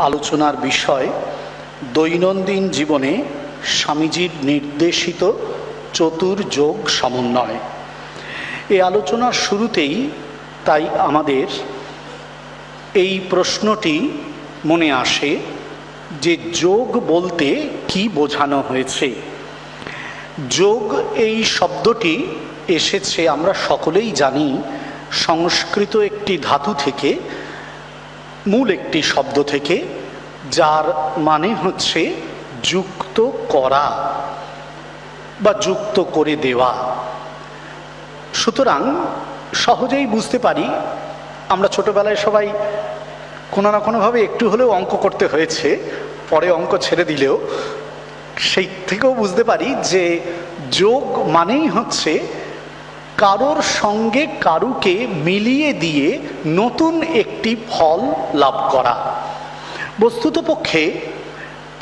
আলোচনার বিষয় দৈনন্দিন জীবনে স্বামীজির নির্দেশিত চতুর্যোগ সমন্বয়। এই আলোচনার শুরুতেই তাই আমাদের এই প্রশ্নটি মনে আসে যে যোগ বলতে কি বোঝানো হয়েছে। যোগ এই শব্দটি এসেছে আমরা সকলেই জানি সংস্কৃত একটি ধাতু থেকে, মূল একটি শব্দ থেকে, যার মানে হচ্ছে যুক্ত করা বা যুক্ত করে দেওয়া। সুতরাং সহজেই বুঝতে পারি, আমরা ছোটবেলায় সবাই কোনো না কোনোভাবে একটু হলেও অঙ্ক করতে হয়েছে, পরে অঙ্ক ছেড়ে দিলেও সেই থেকেও বুঝতে পারি যে যোগ মানেই হচ্ছে কারোর সঙ্গে কারুকে মিলিয়ে দিয়ে নতুন একটি ফল লাভ করা। বস্তুতপক্ষে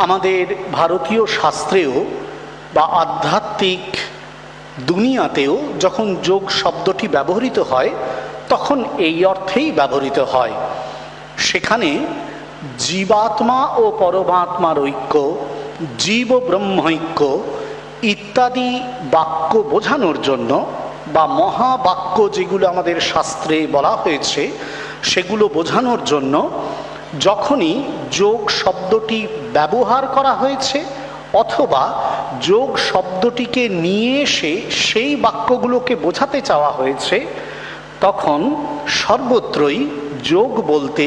আমাদের ভারতীয় শাস্ত্রেও বা আধ্যাত্মিক দুনিয়াতেও যখন যোগ শব্দটি ব্যবহৃত হয় তখন এই অর্থেই ব্যবহৃত হয়। সেখানে জীবাত্মা ও পরমাত্মার ঐক্য, জীব ব্রহ্মৈক্য ইত্যাদি বাক্য বোঝানোর জন্য বা মহাবাক্য যেগুলো আমাদের শাস্ত্রে বলা হয়েছে সেগুলো বোঝানোর জন্য যখনই যোগ শব্দটি ব্যবহার করা হয়েছে অথবা যোগ শব্দটিকে নিয়ে এসে সেই বাক্যগুলোকে বোঝাতে চাওয়া হয়েছে, তখন সর্বত্রই যোগ বলতে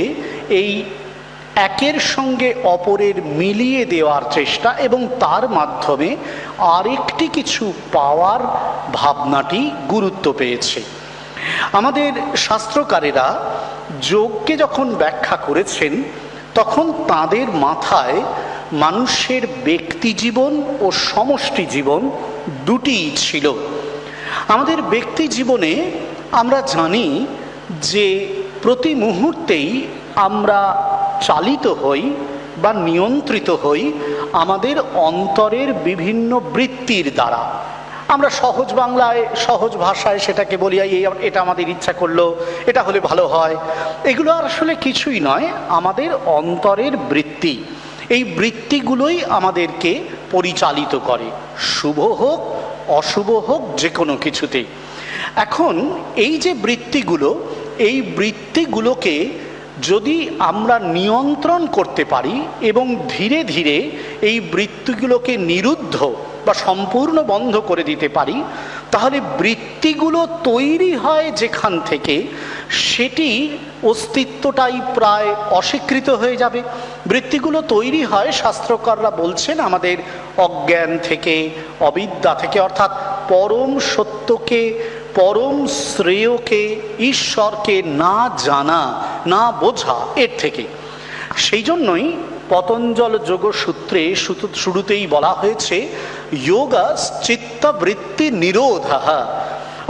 এই একের সঙ্গে অপরের মিলিয়ে দেওয়ার চেষ্টা এবং তার মাধ্যমে আরেকটি কিছু পাওয়ার ভাবনাটি গুরুত্ব পেয়েছে। আমাদের শাস্ত্রকারেরা যোগকে যখন ব্যাখ্যা করেছেন তখন তাদের মাথায় মানুষের ব্যক্তি জীবন ও সমষ্টি জীবন দুটিই ছিল। আমাদের ব্যক্তি জীবনে আমরা জানি যে প্রতি মুহূর্তেই আমরা চালিত হই বা নিয়ন্ত্রিত হই আমাদের অন্তরের বিভিন্ন বৃত্তির দ্বারা। আমরা সহজ বাংলায় সহজ ভাষায় সেটাকে বলি এটা আমাদের ইচ্ছা করলো, এটা হলে ভালো হয়। এগুলো আসলে কিছুই নয়, আমাদের অন্তরের বৃত্তি। এই বৃত্তিগুলোই আমাদেরকে পরিচালিত করে, শুভ হোক অশুভ হোক যে কোনো কিছুতেই। এখন এই যে বৃত্তিগুলো, এই বৃত্তিগুলোকে যদি আমরা নিয়ন্ত্রণ করতে পারি এবং ধীরে ধীরে এই বৃত্তিগুলোকে নিরুদ্ধ বা সম্পূর্ণ বন্ধ করে দিতে পারি, তাহলে বৃত্তিগুলো তৈরি হয় যেখান থেকে সেটি অস্তিত্বটাই প্রায় অস্বীকৃত হয়ে যাবে। বৃত্তিগুলো তৈরি হয়, শাস্ত্রকাররা বলছেন, আমাদের অজ্ঞান থেকে, অবিদ্যা থেকে, অর্থাৎ পরম সত্যকে, পরম শ্রেয়কে, ঈশ্বরকে না জানা, না বোঝা, এর থেকে। সেই জন্যই পতঞ্জল যোগসূত্রে শুরুতেই বলা হয়েছে যোগা চিত্তবৃত্তি নিরোধঃ,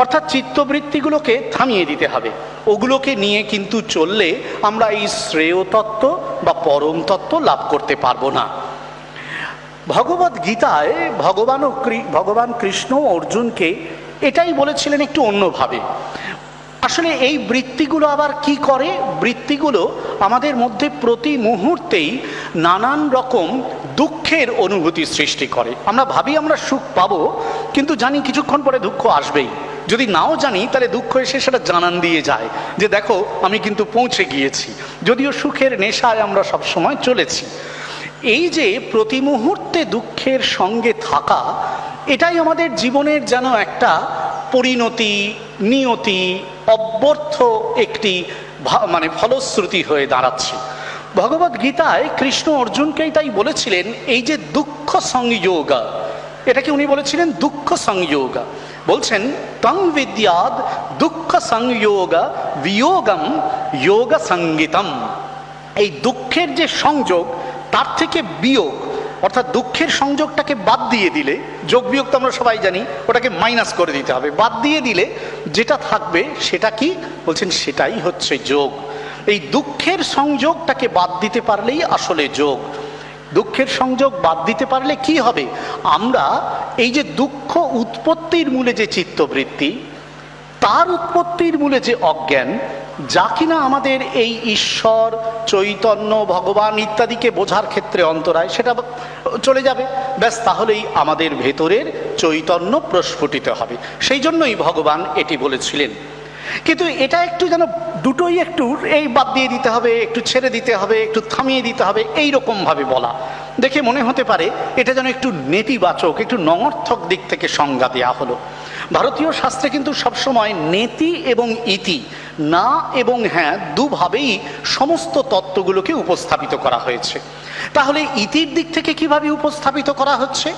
অর্থাৎ চিত্তবৃত্তিগুলোকে থামিয়ে দিতে হবে। ওগুলোকে নিয়ে কিন্তু চললে আমরা এই শ্রেয় তত্ত্ব বা পরম তত্ত্ব লাভ করতে পারবো না। ভগবদ গীতায় ভগবান কৃষ্ণ অর্জুনকে এটাই বলেছিলেন একটু অন্যভাবে। আসলে এই বৃত্তিগুলো আবার কি করে? বৃত্তিগুলো আমাদের মধ্যে প্রতি মুহূর্তেই নানান রকম দুঃখের অনুভূতি সৃষ্টি করে। আমরা ভাবি আমরা সুখ পাবো, কিন্তু জানি কিছুক্ষণ পরে দুঃখ আসবেই। যদি নাও জানি তাহলে দুঃখ এসে সেটা জানান দিয়ে যায় যে দেখো আমি কিন্তু পৌঁছে গিয়েছি, যদিও সুখের নেশায় আমরা সবসময় চলেছি। এই যে প্রতি মুহূর্তে দুঃখের সঙ্গে থাকা, এটাই আমাদের জীবনের যেন একটা পরিণতি, নিয়তি, অব্যর্থ একটি ফলশ্রুতি হয়ে দাঁড়াচ্ছে। ভগবদ গীতায় কৃষ্ণ অর্জুনকেই তাই বলেছিলেন এই যে দুঃখ সংযোগ, এটাকে উনি বলেছিলেন দুঃখ সংযোগ। বলছেন তং বিদ্যাদ দুঃখ সংযোগ বিয়োগম যোগ সঙ্গীতম। এই দুঃখের যে সংযোগ তার থেকে বিয়োগ, অর্থাৎ দুঃখের সংযোগটাকে বাদ দিয়ে দিলে, যোগ বিয়োগ তো আমরা সবাই জানি, ওটাকে মাইনাস করে দিতে হবে, বাদ দিয়ে দিলে যেটা থাকবে সেটা কি বলছেন, সেটাই হচ্ছে যোগ। এই দুঃখের সংযোগটাকে বাদ দিতে পারলেই আসলে যোগ। দুঃখের সংযোগ বাদ দিতে পারলে কি হবে? আমরা এই যে দুঃখ উৎপত্তির মূলে যে চিত্তবৃত্তি, তার উৎপত্তির মূলে যে অজ্ঞান, যা কিনা আমাদের এই ঈশ্বর, চৈতন্য, ভগবান ইত্যাদিকে বোঝার ক্ষেত্রে অন্তরায়, সেটা চলে যাবে, ব্যাস তাহলেই আমাদের ভেতরের চৈতন্য প্রস্ফুটিত হবে। সেই জন্যই ভগবান এটি বলেছিলেন। কিন্তু এটা একটু যেন দুটোই একটু এই বাদ দিয়ে দিতে হবে, একটু ছেড়ে দিতে হবে, একটু থামিয়ে দিতে হবে, এই রকমভাবে বলা দেখে মনে হতে পারে এটা যেন একটু নেতিবাচক, একটু নঙর্থক দিক থেকে সংজ্ঞা দেওয়া হলো। ভারতীয় শাস্ত্রে কিন্তু সবসময় নেতি এবং ইতি, না এবং হ্যাঁ, দুভাবেই সমস্ত তত্ত্বগুলোকে উপস্থাপিত করা হয়েছে। তাহলে ইতির দিক থেকে কিভাবে উপস্থাপিত করা হচ্ছে?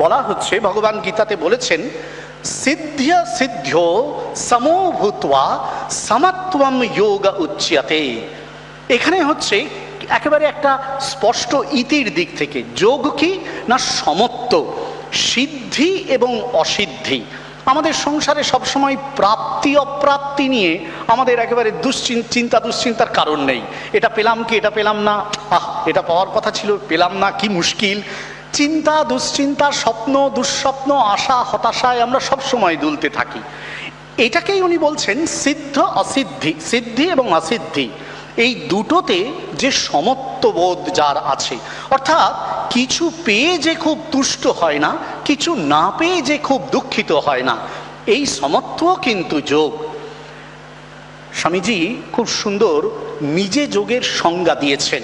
বলা হচ্ছে, ভগবান গীতাতে বলেছেন, সিদ্ধ্য সিদ্ধ্য সমো ভূত্বা সমত্বম যোগ উচ্যতে। এখানে হচ্ছে একেবারে একটা স্পষ্ট ইতির দিক থেকে। যোগ কি না সমত্ব, সিদ্ধি এবং অসিদ্ধি। আমাদের সংসারে সবসময় প্রাপ্তি অপ্রাপ্তি নিয়ে আমাদের একেবারে দুশ্চিন্তার কারণ নেই। এটা পেলাম কি, এটা পেলাম না, এটা পাওয়ার কথা ছিল, পেলাম না, কি মুশকিল। চিন্তা, দুশ্চিন্তা, স্বপ্ন, দুঃস্বপ্ন, আশা, হতাশায় আমরা সবসময় দুলতে থাকি। এটাকেই উনি বলছেন সিদ্ধ অসিদ্ধি, সিদ্ধি এবং অসিদ্ধি, এই দুটোতে যে সমত্ববোধ যার আছে, অর্থাৎ কিছু পেয়ে যে খুব তুষ্ট হয় না, কিছু না পেয়ে যে খুব দুঃখিত হয় না, এই সমত্ব কিন্তু যোগ। স্বামীজি খুব সুন্দর নিজে যোগের সংজ্ঞা দিয়েছেন।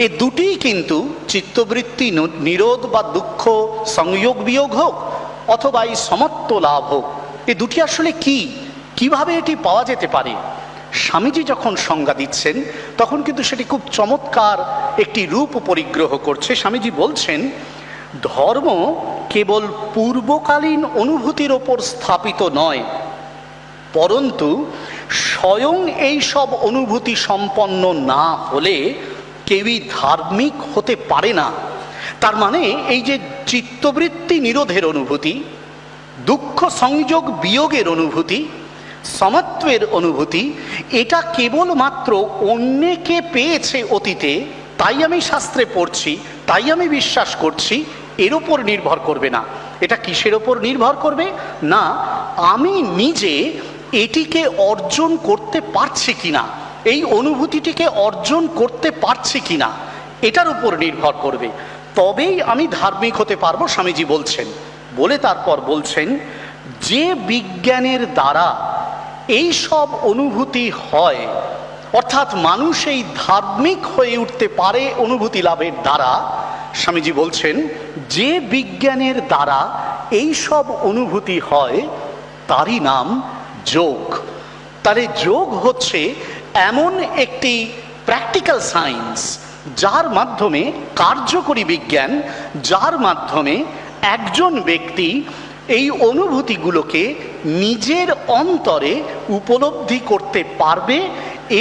এ দুটি কিন্তু চিত্তবৃত্তি নিরোধ বা দুঃখ সংযোগ বিয়োগ হোক, অথবা এই সমত্ব লাভ হোক, এ দুটি আসলে কি, কিভাবে এটি পাওয়া যেতে পারে? স্বামীজি যখন সংজ্ঞা দিচ্ছেন তখন কিন্তু সেটি খুব চমৎকার একটি রূপ পরিগ্রহ করছে। স্বামীজি বলছেন, ধর্ম কেবল পূর্বকালীন অনুভূতির ওপর স্থাপিত নয়, পরন্তু স্বয়ং এই সব অনুভূতি সম্পন্ন না হলে কেউই ধার্মিক হতে পারে না। তার মানে এই যে চিত্তবৃত্তি নিরোধের অনুভূতি, দুঃখ সংযোগ বিয়োগের অনুভূতি, সমত্বের অনুভূতি, এটা কেবলমাত্র অন্যকে পেয়েছে অতীতে, তাই আমি শাস্ত্রে পড়ছি, তাই আমি বিশ্বাস করছি, এর ওপর নির্ভর করবে না। এটা কিসের ওপর নির্ভর করবে না, আমি নিজে এটিকে অর্জন করতে পারছি কিনা, এই অনুভূতিটিকে অর্জন করতে পারছি কিনা, এটার উপর নির্ভর করবে, তবেই আমি ধার্মিক হতে পারবো, স্বামীজি বলছেন। বলে তারপর বলছেন, যে বিজ্ঞানের দ্বারা এই সব অনুভূতি হয়, অর্থাৎ মানুষ এই ধার্মিক হয়ে উঠতে পারে অনুভূতি লাভের দ্বারা, স্বামীজি বলছেন, যে বিজ্ঞানের দ্বারা এই সব অনুভূতি হয় তারই নাম যোগ। তাহলে যোগ হচ্ছে এমন একটি প্র্যাকটিক্যাল সায়েন্স, যার মাধ্যমে, কার্যকরী বিজ্ঞান, যার মাধ্যমে একজন ব্যক্তি এই অনুভূতিগুলোকে নিজের অন্তরে উপলব্ধি করতে পারবে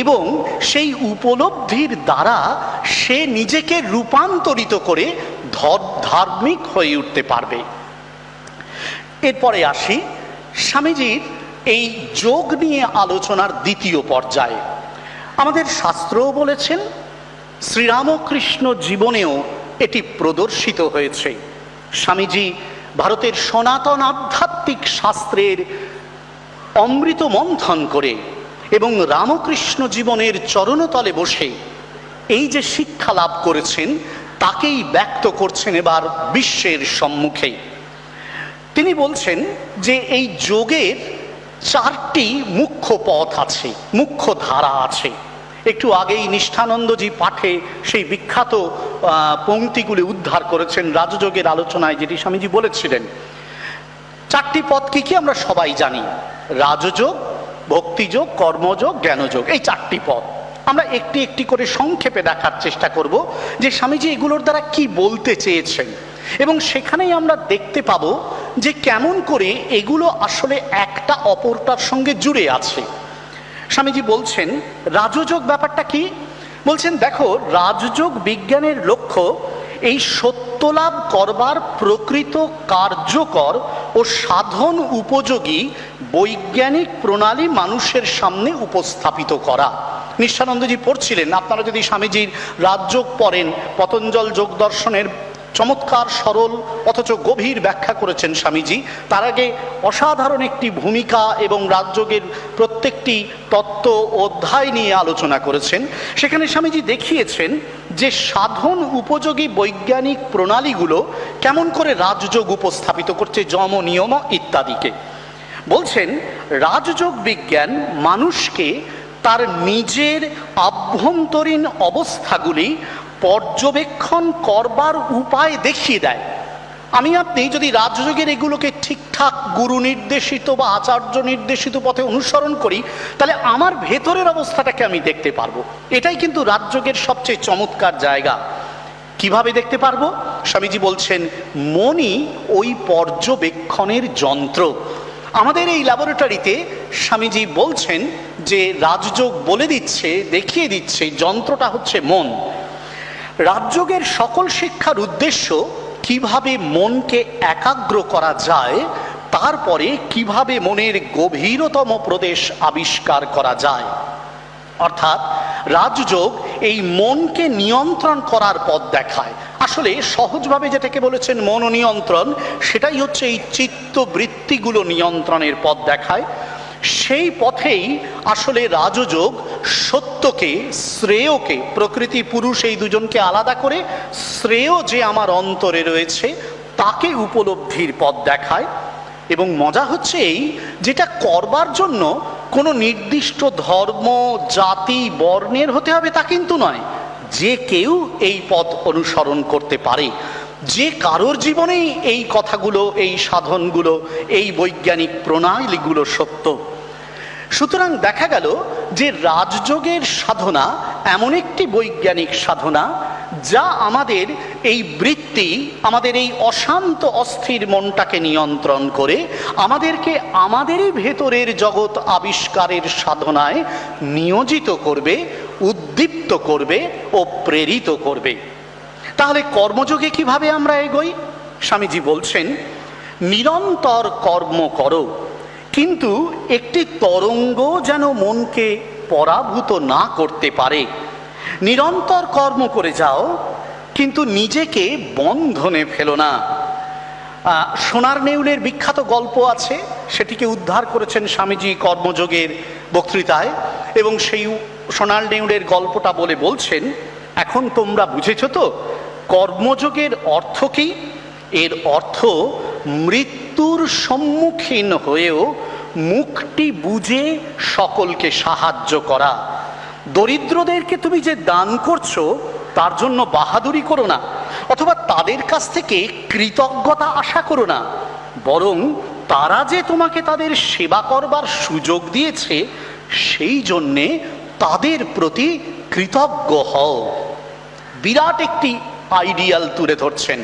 এবং সেই উপলব্ধির দ্বারা সে নিজেকে রূপান্তরিত করে ধার্মিক হয়ে উঠতে পারবে। এরপরে আসি স্বামীজির এই যোগ নিয়ে আলোচনার দ্বিতীয় পর্যায়ে। আমাদের শাস্ত্রও বলেছেন, শ্রীরামকৃষ্ণ জীবনেও এটি প্রদর্শিত হয়েছে। স্বামীজি ভারতের সনাতন আধ্যাত্মিক শাস্ত্রের অমৃত মন্থন করে এবং রামকৃষ্ণ জীবনের চরণতলে বসে এই যে শিক্ষা লাভ করেছেন, তাকেই ব্যক্ত করছেন এবার বিশ্বের সম্মুখে। তিনি বলছেন যে এই যোগের চারটি মুখ্য পথ আছে, মুখ্য ধারা আছে। একটু আগেই নিষ্ঠানন্দজি পাঠে সেই বিখ্যাত পংক্তিগুলি উদ্ধার করেছেন রাজযোগের আলোচনায়, যেটি স্বামীজি বলেছিলেন। চারটি পথ কি কি আমরা সবাই জানি, রাজযোগ, ভক্তিযোগ, কর্মযোগ, জ্ঞানযোগ, এই চারটি পথ। আমরা একটি একটি করে সংক্ষেপে দেখার চেষ্টা করব যে স্বামীজি এগুলোর দ্বারা কি বলতে চেয়েছেন, এবং সেখানেই আমরা দেখতে পাবো যে কেমন করে এগুলো আসলে একটা অপরটার সঙ্গে জুড়ে আছে। স্বামীজি বলছেন, রাজযোগ ব্যাপারটা কি? বলছেন, দেখো, রাজযোগ বিজ্ঞানের লক্ষ্য এই সত্যলাভ করবার প্রকৃত কার্যকর ও সাধন উপযোগী বৈজ্ঞানিক প্রণালী মানুষের সামনে উপস্থাপিত করা। নিষ্ঠানন্দজি পড়ছিলেন, আপনারা যদি স্বামীজির রাজযোগ পড়েন, পতঞ্জল যোগ দর্শনের চমৎকার সরল অথচ গভীর ব্যাখ্যা করেছেন স্বামীজি। তার আগে অসাধারণ একটি ভূমিকা এবং রাজযোগের প্রত্যেকটি তত্ত্ব অধ্যায় নিয়ে আলোচনা করেছেন। সেখানে স্বামীজি দেখিয়েছেন যে সাধন উপযোগী বৈজ্ঞানিক প্রণালীগুলো কেমন করে রাজযোগ উপস্থাপিত করছে, যম নিয়ম ইত্যাদিকে। বলছেন রাজযোগ বিজ্ঞান মানুষকে তার নিজের আভ্যন্তরীণ অবস্থাগুলি পর্যবেক্ষণ করবার উপায় দেখিয়ে দেয়। আমি আপনি যদি রাজযোগের এগুলোকে ঠিকঠাক গুরু নির্দেশিত বা আচার্য নির্দেশিত পথে অনুসরণ করি, তাহলে আমার ভেতরের অবস্থাটাকে আমি দেখতে পারবো। এটাই কিন্তু রাজযোগের সবচেয়ে চমৎকার জায়গা। কিভাবে দেখতে পারবো? স্বামীজি বলছেন মনই ওই পর্যবেক্ষণের যন্ত্র। আমাদের এই ল্যাবরেটরিতে স্বামীজি বলছেন যে রাজযোগ বলে দিচ্ছে, দেখিয়ে দিচ্ছে যন্ত্রটা হচ্ছে মন। রাজযোগের সকল শিক্ষার উদ্দেশ্য কিভাবে মনকে একাগ্র করা যায়, তারপরে কিভাবে মনের গভীরতম প্রদেশ আবিষ্কার করা যায়। অর্থাৎ রাজযোগ এই মনকে নিয়ন্ত্রণ করার পথ দেখায়। আসলে সহজভাবে যেটাকে বলেছেন মন নিয়ন্ত্রণ, সেটাই হচ্ছে এই চিত্তবৃত্তিগুলো নিয়ন্ত্রণের পথ দেখায়। সেই পথেই আসলে রাজযোগ সত্যকে, শ্রেয়কে, প্রকৃতি পুরুষ এই দুজনকে আলাদা করে শ্রেয় যে আমার অন্তরে রয়েছে তাকে উপলব্ধির পথ দেখায়। এবং মজা হচ্ছে এই, যেটা করবার জন্য কোনো নির্দিষ্ট ধর্ম, জাতি, বর্ণের হতে হবে তা কিন্তু নয়। যে কেউ এই পথ অনুসরণ করতে পারে, যে কারোর জীবনেই এই কথাগুলো, এই সাধনগুলো, এই বৈজ্ঞানিক প্রণালীগুলো সত্য। সুতরাং দেখা গেল যে রাজযোগের সাধনা এমন একটি বৈজ্ঞানিক সাধনা যা আমাদের এই বৃত্তি, আমাদের এই অশান্ত অস্থির মনটাকে নিয়ন্ত্রণ করে আমাদেরকে আমাদেরই ভেতরের জগৎ আবিষ্কারের সাধনায় নিয়োজিত করবে, উদ্দীপ্ত করবে ও প্রেরিত করবে। তাহলে কর্মযোগে কিভাবে আমরা এগোই? স্বামীজি বলছেন নিরন্তর কর্ম করো, কিন্তু একটি তরঙ্গ যেন মনকে পরাভূত না করতে পারে। নিরন্তর কর্ম করে যাও, কিন্তু নিজেকে বন্ধনে ফেলো না। সোনার নেউলের বিখ্যাত গল্প আছে, সেটিকে উদ্ধার করেছেন স্বামীজি কর্মযোগের বক্তৃতায়, এবং সেই সোনার নেউলের গল্পটা বলে বলছেন, এখন তোমরা বুঝেছ তো কর্মযোগের অর্থ কি? এর অর্থ মৃত্যুর সম্মুখীন হয়েও মুখটি বুঝে সকলকে সাহায্য করা। দরিদ্রদেরকে তুমি যে দান করছো তার জন্য বাহাদুরি করো না, অথবা তাদের কাছ থেকে কৃতজ্ঞতা আশা করো না, বরং তারা যে তোমাকে তাদের সেবা করবার সুযোগ দিয়েছে সেই জন্যে তাদের প্রতি কৃতজ্ঞ হও। বিরাট একটি আইডিয়াল তুলে ধরছেন,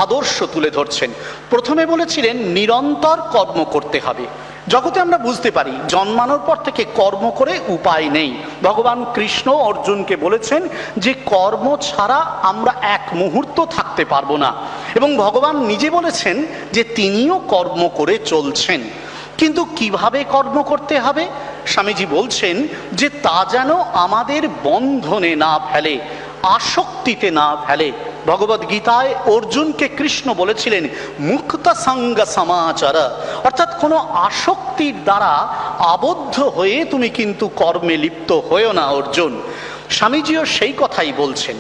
আদর্শ তুলে ধরছেন। প্রথমে বলেছিলেন নিরন্তর কর্ম করতে হবে। জগতে আমরা বুঝতে পারি জন্মানোর পর থেকে কর্ম করে উপায় নেই। ভগবান কৃষ্ণ অর্জুনকে বলেছেন যে কর্ম ছাড়া আমরা এক মুহূর্ত থাকতে পারবো না, এবং ভগবান নিজে বলেছেন যে তিনিও কর্ম করে চলছেন। কিন্তু কিভাবে কর্ম করতে হবে? স্বামীজি বলছেন যে তা যেন আমাদের বন্ধনে না ফেলে, আসক্তিতে না ফেলে। ভগবদ গীতায় অর্জুনকে কৃষ্ণ বলেছিলেন মুক্ত সঙ্গ সমাচার, অর্থাৎ কোনো আসক্তির দ্বারা আবদ্ধ হয়ে তুমি কিন্তু কর্মে লিপ্ত হয়েও না অর্জুন। স্বামীজিও সেই কথাই বলছেন।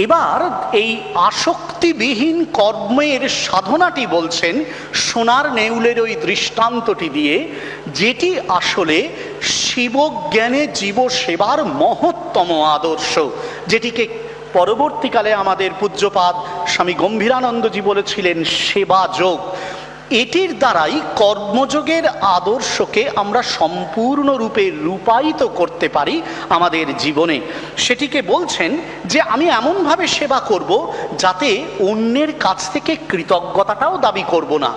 এবার এই আসক্তিবিহীন কর্মের সাধনাটি বলছেন সোনার নেউলের ওই দৃষ্টান্তটি দিয়ে, যেটি আসলে শিবজ্ঞানে জীব সেবার মহত্তম আদর্শ, যেটিকে পরবর্তীকালে আমাদের পূজ্যপাদ স্বামী গম্ভীরানন্দজি বলেছিলেন সেবা যোগ। এটির দ্বারাই কর্মযোগের আদর্শকে আমরা সম্পূর্ণরূপে রূপায়িত করতে পারি আমাদের জীবনে। সেটিকে বলছেন যে আমি এমনভাবে সেবা করব যাতে অন্যের কাছ থেকে কৃতজ্ঞতাটাও দাবি করব না।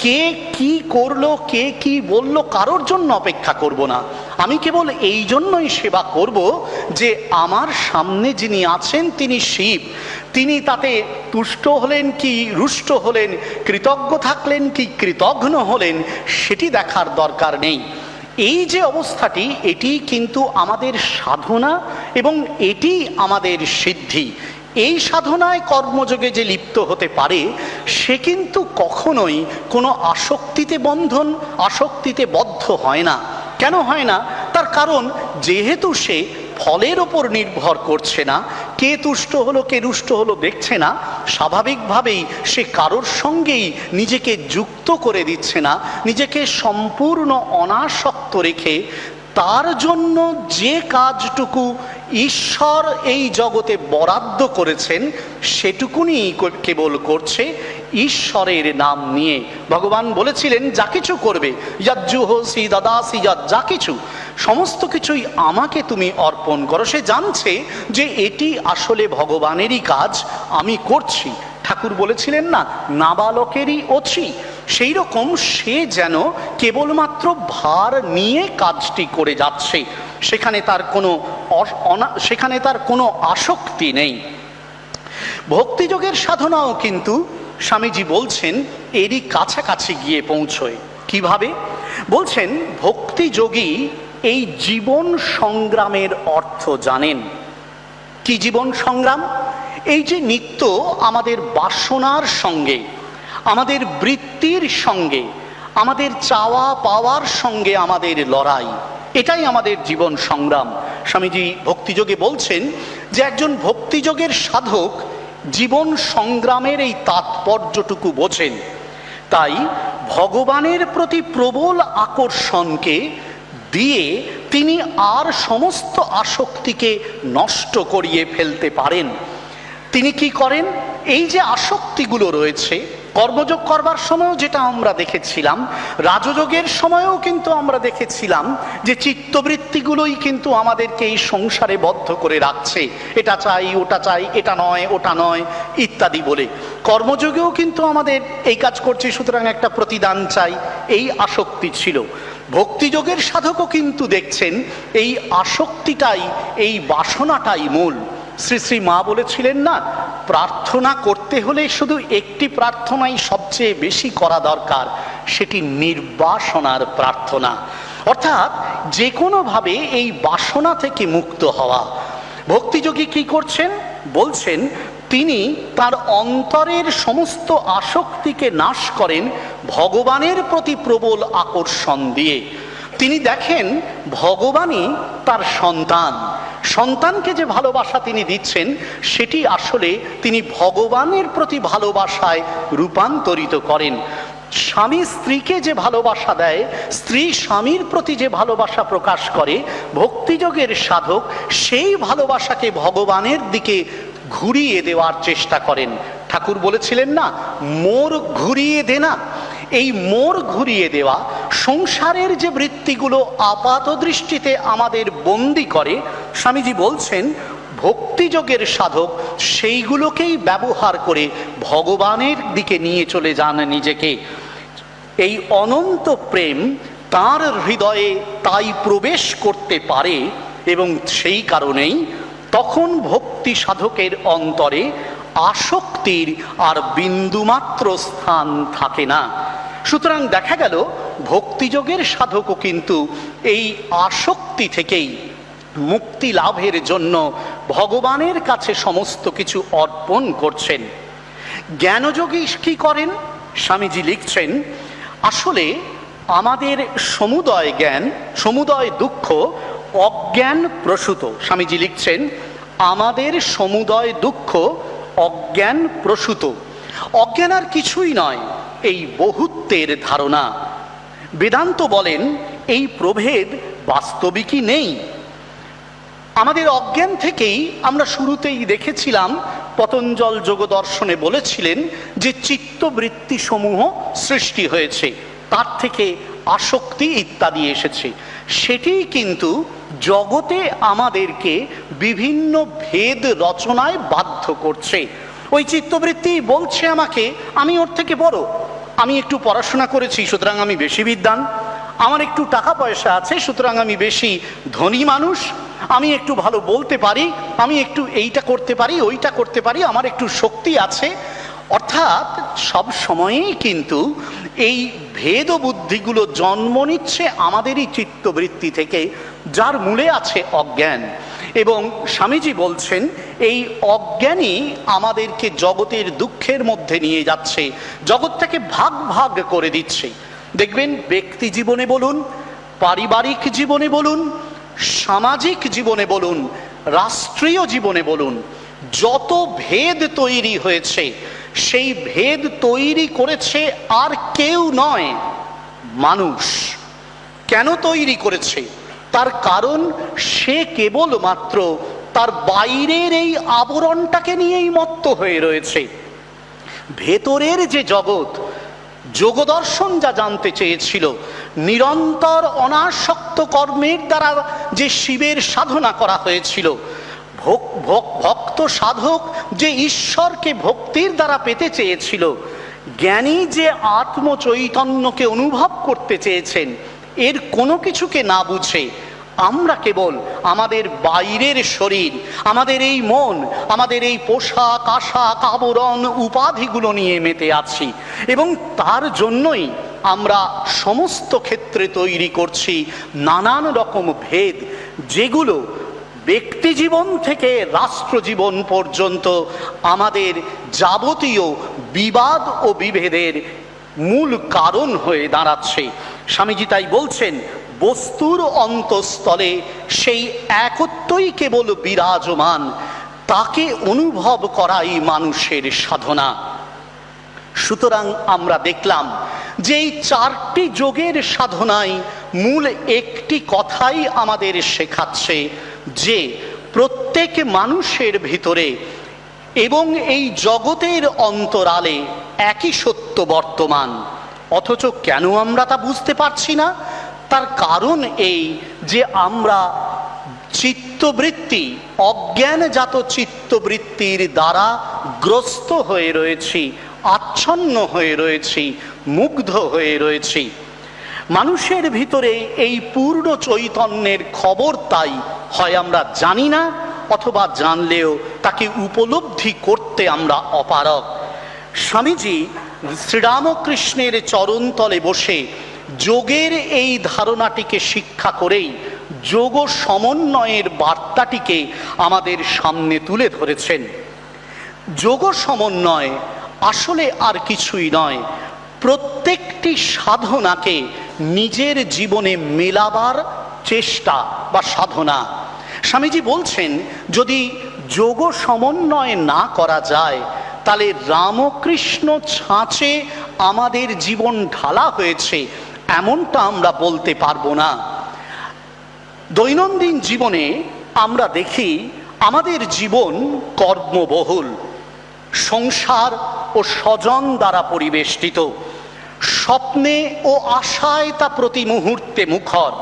কে কি করলো, কে কি বলল, কারোর জন্য অপেক্ষা করব না। আমি কেবল এই জন্যই সেবা করব যে আমার সামনে যিনি আছেন তিনি শিব, তিনি তাতে তুষ্ট হলেন কি রুষ্ট হলেন, কৃতজ্ঞ থাকলেন কি কৃতঘ্ন হলেন, সেটি দেখার দরকার নেই। এই যে অবস্থাটি, এটি কিন্তু আমাদের সাধনা এবং এটি আমাদের সিদ্ধি। এই সাধনায় কর্মযোগে যে লিপ্ত হতে পারে সে কিন্তু কখনোই কোনো আসক্তিতে বদ্ধ হয় না। কেন হয় না? তার কারণ যেহেতু সে ফলের ওপর নির্ভর করছে না, কে তুষ্ট হলো কে রুষ্ট হলো দেখছে না, স্বাভাবিকভাবেই সে কারোর সঙ্গেই নিজেকে যুক্ত করে দিচ্ছে না, নিজেকে সম্পূর্ণ অনাসক্ত রেখে তার জন্য যে কাজটুকু ঈশ্বর এই জগতে বরাদ্দ করেছেন সেটুকুনি কেবল করছে ঈশ্বরের নাম নিয়ে। ভগবান বলেছিলেন যা কিছু করবে, যজ্জুহোসি দাদাসি, যা কিছু সমস্ত কিছুই আমাকে তুমি অর্পণ করো। সে জানছে যে এটি আসলে ভগবানেরই কাজ, আমি করছি। ঠাকুর বলেছিলেন না, নাবালকেরই অছি। সেই রকম সে যেন কেবলমাত্র ভার নিয়ে কাজটি করে যাচ্ছে, সেখানে তার কোনো আসক্তি নেই। ভক্তিযোগের সাধনাও কিন্তু স্বামীজি বলছেন এরই কাছাকাছি গিয়ে পৌঁছয়। কিভাবে? বলছেন ভক্তিযোগী এই জীবন সংগ্রামের অর্থ জানেন। কি জীবন সংগ্রাম? এই যে নিত্য আমাদের বাসনার সঙ্গে, আমাদের বৃত্তির সঙ্গে, আমাদের চাওয়া পাওয়ার সঙ্গে আমাদের লড়াই, এটাই আমাদের জীবন সংগ্রাম। স্বামীজি ভক্তিযোগে বলছেন যে একজন ভক্তিযোগের সাধক জীবন সংগ্রামের এই তাৎপর্যটুকু বোঝেন। তাই ভগবানের প্রতি প্রবল আকর্ষণকে দিয়ে তিনি আর সমস্ত আসক্তিকে নষ্ট করিয়ে ফেলতে পারেন। তিনি কি করেন? এই যে আসক্তিগুলো রয়েছে, কর্মযোগ করবার সময়ও যেটা আমরা দেখেছিলাম, রাজযোগের সময়ও কিন্তু আমরা দেখেছিলাম যে চিত্তবৃত্তিগুলোই কিন্তু আমাদেরকে এই সংসারে বদ্ধ করে রাখছে। এটা চাই, ওটা চাই, এটা নয়, ওটা নয় ইত্যাদি বলে। কর্মযোগেও কিন্তু আমাদের এই কাজ করছে, সুতরাং একটা প্রতিদান চাই, এই আসক্তি ছিল। ভক্তিযোগের সাধকও কিন্তু দেখছেন এই আসক্তিটাই, এই বাসনাটাই মূল। শ্রী শ্রী মা বলেছিলেন না, প্রার্থনা করতে হলে শুধু একটি প্রার্থনাই সবচেয়ে বেশি করা দরকার, সেটি নির্বাসনার প্রার্থনা। অর্থাৎ যে কোনোভাবে এই বাসনা থেকে মুক্ত হওয়া। ভক্তিযোগী কি করছেন? বলছেন তিনি তার অন্তরের সমস্ত আসক্তিকে নাশ করেন ভগবানের প্রতি প্রবল আকর্ষণ দিয়ে। তিনি দেখেন ভগবানই তার সন্তান, সন্তানকে যে ভালোবাসা তিনি দিচ্ছেন সেটি আসলে তিনি ভগবানের প্রতি ভালোবাসায় রূপান্তরিত করেন। স্বামী স্ত্রীকে যে ভালোবাসা দেয়, স্ত্রী স্বামীর প্রতি যে ভালোবাসা প্রকাশ করে, ভক্তিযোগের সাধক সেই ভালোবাসাকে ভগবানের দিকে ঘুরিয়ে দেওয়ার চেষ্টা করেন। ঠাকুর বলেছিলেন না, মোর ঘুরিয়ে দে না। এই মোর ঘুরিয়ে দেওয়া, সংসারের যে বৃত্তিগুলো আপাত দৃষ্টিতে আমাদের বন্দি করে, স্বামীজি বলছেন ভক্তিযোগের সাধক সেইগুলোকেই ব্যবহার করে ভগবানের দিকে নিয়ে চলে যান নিজেকে। এই অনন্ত প্রেম তার হৃদয়ে তাই প্রবেশ করতে পারে, এবং সেই কারণেই তখন ভক্তি সাধকের অন্তরে আসক্তির আর বিন্দুমাত্র স্থান থাকে না। সুতরাং দেখা গেল ভক্তিযোগের সাধকও কিন্তু এই আসক্তি থেকেই মুক্তি লাভের জন্য ভগবানের কাছে সমস্ত কিছু অর্পণ করছেন। জ্ঞানযোগী কি করেন? স্বামীজি লিখছেন আসলে আমাদের সমুদয় জ্ঞান, সমুদয় দুঃখ অজ্ঞান প্রসূত। স্বামীজি লিখছেন আমাদের সমুদয় দুঃখ অজ্ঞান প্রসূত। অজ্ঞান আর কিছুই নয়, এই বহুত্বের ধারণা। বেদান্ত বলেন এই প্রভেদ বাস্তবিকই নেই। আমাদের অজ্ঞান থেকেই আমরা শুরুতেই দেখেছিলাম, পতঞ্জল যোগদর্শনে বলেছিলেন যে চিত্তবৃত্তি সমূহ সৃষ্টি হয়েছে, তার থেকে আসক্তি ইত্যাদি এসেছে। সেটি কিন্তু জগতে আমাদেরকে বিভিন্ন ভেদ রচনায় বাধ্য করছে। ওই চিত্তবৃত্তি বলছে আমাকে আমি ওর থেকে বড়, আমি একটু পড়াশোনা করেছি সুতরাং আমি বেশি বিদ্বান, আমার একটু টাকা পয়সা আছে সুতরাং আমি বেশি ধনী মানুষ, আমি একটু ভালো বলতে পারি, আমি একটু এইটা করতে পারি, ওইটা করতে পারি, আমার একটু শক্তি আছে। অর্থাৎ সব সময়েই কিন্তু এই ভেদ বুদ্ধিগুলো জন্ম নিচ্ছে আমাদেরই চিত্তবৃত্তি থেকে, যার মূলে আছে অজ্ঞান। এবং স্বামীজি বলছেন এই অজ্ঞানই আমাদেরকে জগতের দুঃখের মধ্যে নিয়ে যাচ্ছে, জগৎটাকে ভাগ ভাগ করে দিচ্ছে। দেখবেন ব্যক্তি জীবনে বলুন, পারিবারিক জীবনে বলুন, সামাজিক জীবনে বলুন, রাষ্ট্রীয় জীবনে বলুন, যত ভেদ তৈরি হয়েছে সেই ভেদ তৈরি করেছে আর কেউ নয়, মানুষ। কেন তৈরি করেছে? তার কারণ সে কেবলমাত্র তার বাইরের এই আবরণটাকে নিয়েই মত্ত হয়ে রয়েছে। ভেতরের যে জগৎ, যোগদর্শন যা জানতে চেয়েছিল, নিরন্তর অনাসক্ত কর্মের দ্বারা যে শিবের সাধনা করা হয়েছিল, ভক্ত সাধক যে ঈশ্বরকে ভক্তির দ্বারা পেতে চেয়েছিল, জ্ঞানী যে আত্মচৈতন্যকে অনুভব করতে চেয়েছেন, এর কোনো কিছুকে না বুঝে আমরা কেবল আমাদের বাইরের শরীর, আমাদের এই মন, আমাদের এই পোশাক আশাক আবরণ উপাধিগুলো নিয়ে মেতে আছি, এবং তার জন্যই আমরা সমস্ত ক্ষেত্রে তৈরি করছি নানান রকম ভেদ, যেগুলো ব্যক্তি জীবন থেকে রাষ্ট্র জীবন পর্যন্ত আমাদের যাবতীয় বিবাদ ও বিভেদের মূল কারণ হয়ে দাঁড়াচ্ছে। স্বামীজি তাই বলছেন, বস্তুর অন্তঃস্থলে সেই একত্বই কেবল বিরাজমান, তাকে অনুভব করাই মানুষের সাধনা। সুতরাং আমরা দেখলাম যে এই চারটি যোগের সাধনায় মূল একটি কথাই আমাদের শেখাচ্ছে যে প্রত্যেক মানুষের ভিতরে এবং এই জগতের অন্তরালে একই সত্য বর্তমান। অথচ কেন আমরা তা বুঝতে পারছি না? তার কারণ এই যে আমরা চিত্তবৃত্তি, অজ্ঞানজাত চিত্তবৃত্তির দ্বারা গ্রস্ত হয়ে রয়েছি, আচ্ছন্ন হয়ে রয়েছি, মুগ্ধ হয়ে রয়েছি। মানুষের ভিতরে এই পূর্ণ চৈতন্যের খবর তাই হয় আমরা জানি না, অথবা জানলেও তাকে উপলব্ধি করতে আমরা অপারগ। স্বামীজি শ্রীরামকৃষ্ণের চরণতলে বসে যোগের এই ধারণাটিকে শিক্ষা করেই যোগ সমন্বয়ের বার্তাটিকে আমাদের সামনে তুলে ধরেছেন। যোগ সমন্বয় আসলে আর কিছুই নয়, প্রত্যেকটি সাধনাকে নিজের জীবনে মেলাবার চেষ্টা বা সাধনা। স্বামীজি বলছেন, যদি যোগ সমন্বয় না করা যায় তাহলে রামকৃষ্ণ ছাঁচে আমাদের জীবন ঢালা হয়েছে এমনটা আমরা বলতে পারবো না। দৈনন্দিন জীবনে আমরা দেখি আমাদের জীবন কর্মবহুল, সংসার ও স্বজন দ্বারা পরিবেষ্টিত, স্বপ্নে ও আশায় তা প্রতি মুহূর্তে মুখর,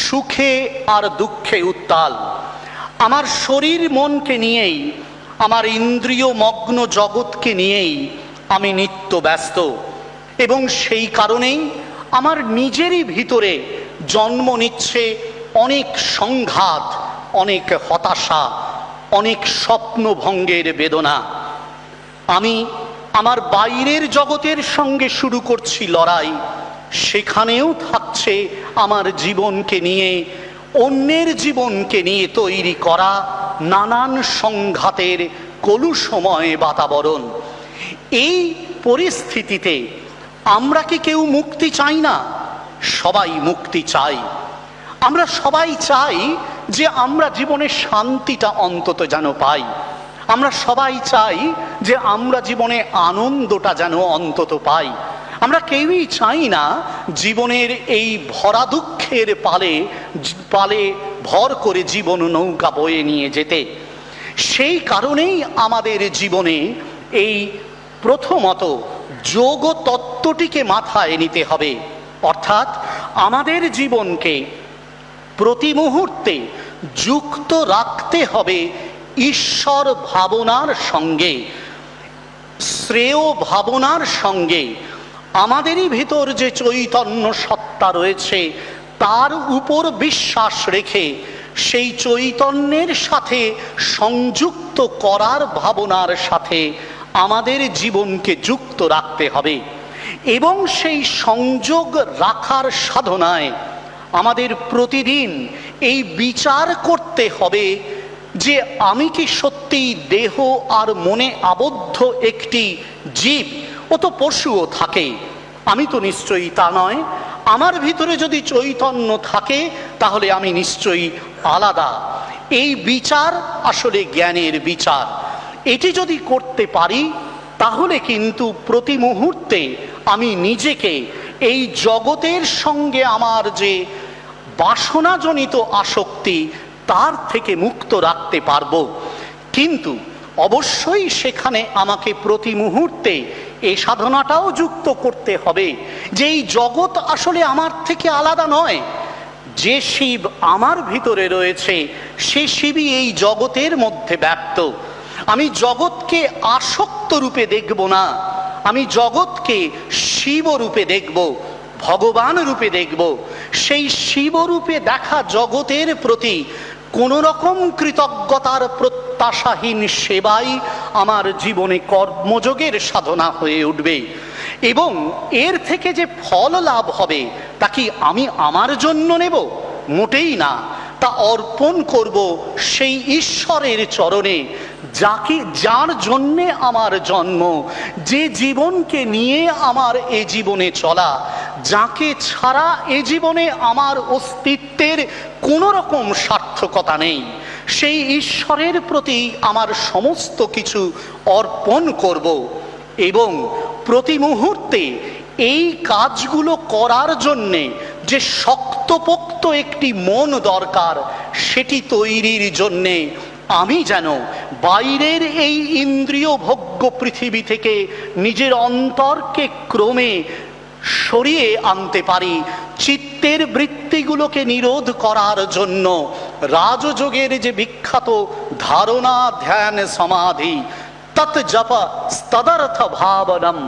সুখে আর দুঃখে উত্তাল। আমার শরীর মনকে নিয়েই, আমার ইন্দ্রিয় মগ্ন জগৎকে নিয়েই আমি নিত্য ব্যস্ত, এবং সেই কারণেই আমার নিজেরই ভিতরে জন্ম নিচ্ছে অনেক সংঘাত, অনেক হতাশা, অনেক স্বপ্নভঙ্গের বেদনা। আমি আমার বাইরের জগতের সঙ্গে শুরু করছি লড়াই, সেখানেও থাকছে আমার জীবনকে নিয়ে, অন্যের জীবনকে নিয়ে তৈরি করা নানান সংঘাতের কলুষময় বাতাবরণ। এই পরিস্থিতিতে আমরা কি কেউ মুক্তি চাই না? সবাই মুক্তি চাই। আমরা সবাই চাই যে আমরা জীবনে শান্তিটা অন্তত যেন পাই। আমরা সবাই চাই যে আমরা জীবনে আনন্দটা যেন অন্তত পাই। আমরা কেউই চাই না জীবনের এই ভরা দুঃখের পালে পালে ভর করে জীবন নৌকা বয়ে নিয়ে যেতে। সেই কারণেই আমাদের জীবনে এই প্রথমত যোগ তত্ত্বটিকে মাথায় নিতে হবে, অর্থাৎ আমাদের জীবনকে প্রতি মুহূর্তে যুক্ত রাখতে হবে ঈশ্বর ভাবনার সঙ্গে, শ্রেয় ভাবনার সঙ্গে। আমাদেরই ভিতর যে চৈতন্য সত্তা রয়েছে তার উপর বিশ্বাস রেখে সেই চৈতন্যের সাথে সংযুক্ত করার ভাবনার সাথে আমাদের জীবনকে যুক্ত রাখতে হবে, এবং সেই সংযোগ রাখার সাধনায় আমাদের প্রতিদিন এই বিচার করতে হবে যে আমি কি সত্যি দেহ আর মনে আবদ্ধ একটি জীব? ও তো পশুও থাকে, আমি তো নিশ্চয়ই তা নয়। আমার ভিতরে যদি চৈতন্য থাকে তাহলে আমি নিশ্চয়ই আলাদা। এই বিচার আসলে জ্ঞানের বিচার। এটি যদি করতে পারি তাহলে কিন্তু প্রতি মুহূর্তে আমি নিজেকে এই জগতের সঙ্গে আমার যে বাসনাজনিত আসক্তি তার থেকে মুক্ত রাখতে পারবো। কিন্তু অবশ্যই সেখানে আমাকে প্রতি মুহূর্তে এই সাধনাটাও যুক্ত করতে হবে যে এই জগৎ আসলে আমার থেকে আলাদা নয়। যে শিব আমার ভিতরে রয়েছে সে শিবই এই জগতের মধ্যে ব্যক্ত। আমি জগৎকে আসক্ত রূপে দেখব না, আমি জগৎকে শিব রূপে দেখব, ভগবান রূপে দেখব। সেই শিবরূপে দেখা জগতের প্রতি কোনো রকম কৃতজ্ঞতার প্রত্যাশাহীন সেবাই আমার জীবনে কর্মযোগের সাধনা হয়ে উঠবে। এবং এর থেকে যে ফল লাভ হবে তা কি আমি আমার জন্য নেব? মোটেই না। তা অর্পণ করব সেই ঈশ্বরের চরণে, যার জন্যে আমার জন্ম, যে জীবনকে নিয়ে আমার এ জীবনে চলা, যাকে ছাড়া এ জীবনে আমার অস্তিত্বের কোনো রকম সার্থকতা নেই। সেই ঈশ্বরের প্রতি আমার সমস্ত কিছু অর্পণ করব। এবং প্রতি মুহূর্তে এই কাজগুলো করার জন্যে যে শক্তপোক্ত একটি মন দরকার, সেটি তৈরির জন্যে আমি যেন বাইরের এই ইন্দ্রিয় ভোগ্য পৃথিবী থেকে নিজের অন্তরকে ক্রমে সরিয়ে আনতে পারি। চিত্তের বৃত্তিগুলোকে নিরোধ করার জন্য রাজযোগের যে বিখ্যাত ধারণা, ধ্যান, সমাধি, তৎ জপ তদর্থ ভাবনম,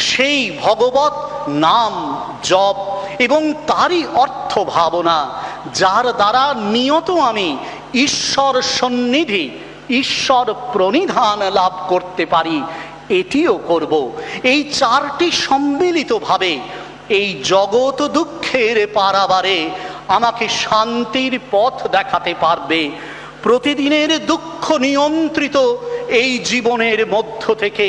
সেই ভগবত নাম জপ এবং তারই অর্থ ভাবনা, যার দ্বারা নিয়ত আমি ঈশ্বর সন্নিধি, ঈশ্বর প্রণিধান লাভ করতে পারি, এটিও করব। এই চারটি সম্মিলিতভাবে এই জগৎ দুঃখের পারাবারে আমাকে শান্তির পথ দেখাতে পারবে। প্রতিদিনের দুঃখ নিয়ন্ত্রিত এই জীবনের মধ্য থেকে,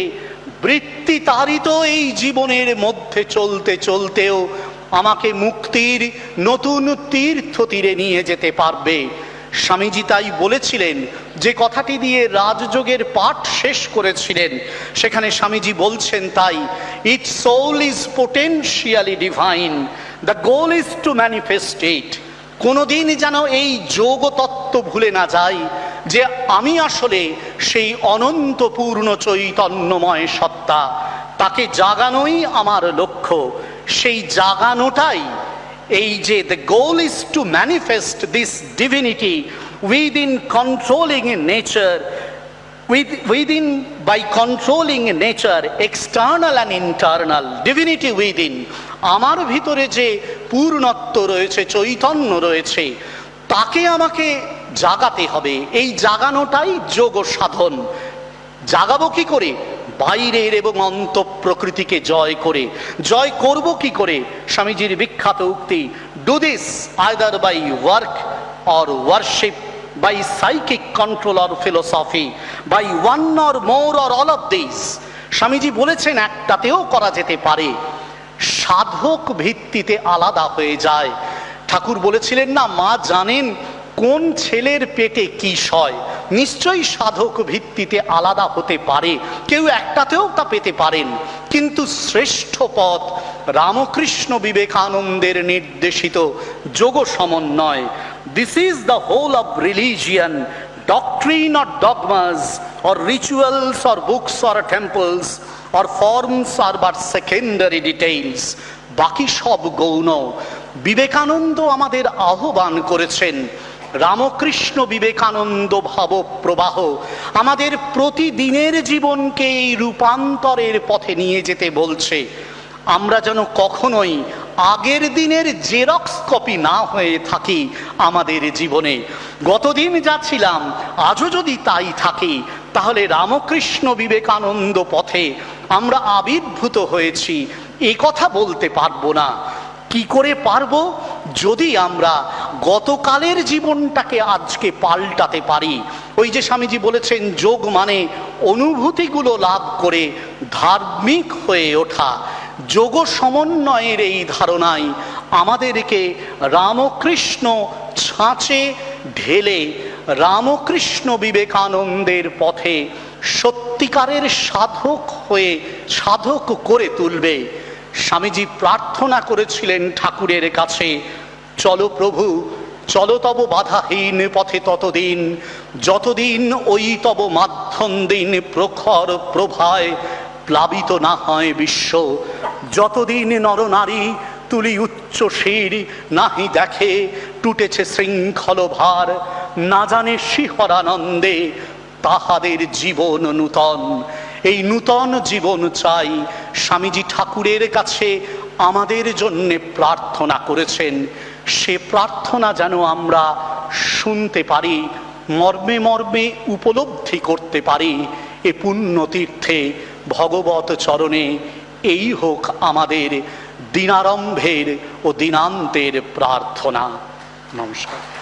বৃত্তি তাড়িত এই জীবনের মধ্যে চলতে চলতেও আমাকে মুক্তির নতুন তীর্থ তীরে নিয়ে যেতে পারবে। স্বামীজি তাই বলেছিলেন, যে কথাটি দিয়ে রাজযোগের পাঠ শেষ করেছিলেন, সেখানে স্বামীজি বলছেন তাই, it soul is potentially divine, the goal is to manifest it. কোনোদিন যেন এই যোগ তত্ত্ব ভুলে না যাই যে আমি আসলে সেই অনন্ত পূর্ণ চৈতন্যময় সত্তা, তাকে জাগানোই আমার লক্ষ্য। সেই জাগানোটাই এই যে the goal is to manifest this divinity within controlling nature, by controlling nature, external and internal, divinity within। আমার ভিতরে যে পূর্ণত্ব রয়েছে, চৈতন্য রয়েছে, তাকে আমাকে জাগাতে হবে। এই জাগানোটাই যোগ সাধন। জাগাবো কি করে? বাইরের এবং অন্ত প্রকৃতিকে জয় করে। জয় করব কি করে? স্বামীজির বিখ্যাত উক্তি, do this either by work or worship, by psychic control or philosophy, by one or more or all of these। Swamiji বলেছেন একটাতেও করা যেতে পারে, সাধক ভিত্তিতে আলাদা হয়ে যায়। ঠাকুর বলেছিলেন না, মা জানেন কোন ছেলের পেটে কি সয়। নিশ্চয়ই সাধক ভিত্তিতে আলাদা হতে পারে, কেউ একটাতেও তা পেতে পারেন। কিন্তু শ্রেষ্ঠ পথ রামকৃষ্ণ বিবেকানন্দের নির্দেশিত যোগ সমন্বয়। This is the whole of religion, doctrine or dogmas or rituals or books or temples or forms are but secondary details। বাকি সব গৌণ। বিবেকানন্দ আমাদের আহ্বান করেছেন, রামকৃষ্ণ বিবেকানন্দ ভাব প্রবাহ আমাদের প্রতিদিনের জীবনকে এই রূপান্তরের পথে নিয়ে যেতে বলছে। আমরা যেন কখনোই আগের দিনের জেরক্স কপি না হয়ে থাকি আমাদের জীবনে। গতদিন যা ছিলাম আজও যদি তাই থাকি, তাহলে রামকৃষ্ণ বিবেকানন্দ পথে আমরা আবির্ভূত হয়েছি এ কথা বলতে পারবো না। কি করে পারবো? যদি আমরা গতকালের জীবনটাকে আজকে পাল্টাতে পারি, ওই যে স্বামীজি বলেছেন, যোগ মানে অনুভূতিগুলো লাভ করে ধার্মিক হয়ে ওঠা। যোগ সমন্বয়ের এই ধারণায় আমাদেরকে রামকৃষ্ণ ছাঁচে ঢেলে রামকৃষ্ণ বিবেকানন্দের পথে সত্যিকারের সাধক করে তুলবে। স্বামীজি প্রার্থনা করেছিলেন ঠাকুরের কাছে, চলো প্রভু, চলো তব বাধাহীন পথে ততদিন, যতদিন ওই তব মাধ্যম দিন প্রখর প্রভায় প্লাবিত না হয় বিশ্ব। যতদিন নরনারী তুলি উচ্চ শির নাহি দেখে টুটেছে শৃঙ্খল ভার, না জানে শিহরানন্দে তাহাদের জীবন নূতন। এই নূতন জীবন চাই। স্বামীজি ঠাকুরের কাছে আমাদের জন্য প্রার্থনা করেছেন। সে প্রার্থনা যেন আমরা শুনতে পারি, মর্মে মর্মে উপলব্ধি করতে পারি। এ পুণ্যতীর্থে ভগবত চরণে এই হোক আমাদের দিনারম্ভের ও দিনান্তের প্রার্থনা। নমস্কার।